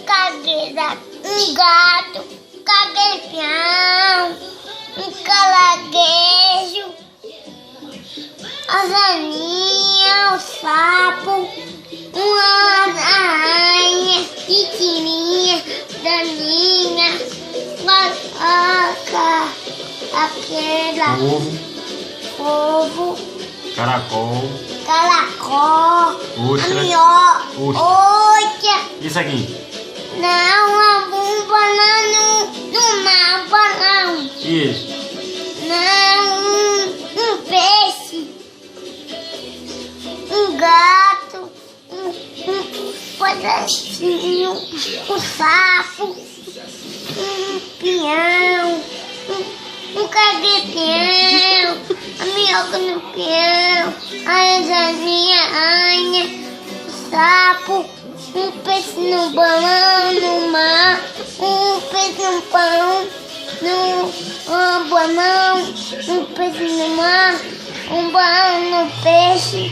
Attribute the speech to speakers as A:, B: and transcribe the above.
A: cadeira, um gato, um caguejão, um caranguejo, a zaninha, o sapo, uma aranha, pequenininha, daninha, macaca, aquela, ovo,
B: caracol, ostra,
A: ostra.
B: Isso aqui.
A: Não, um banana no mar, balão.
B: Isso.
A: Não, um peixe, um gato, um pedacinho, um sapo, um peão, um cagueteão, a minhoca no peão, a aranha, o sapo, um peixe no balão, no mar, um peixe no pão, no balão, um peixe no mar, um balão no peixe.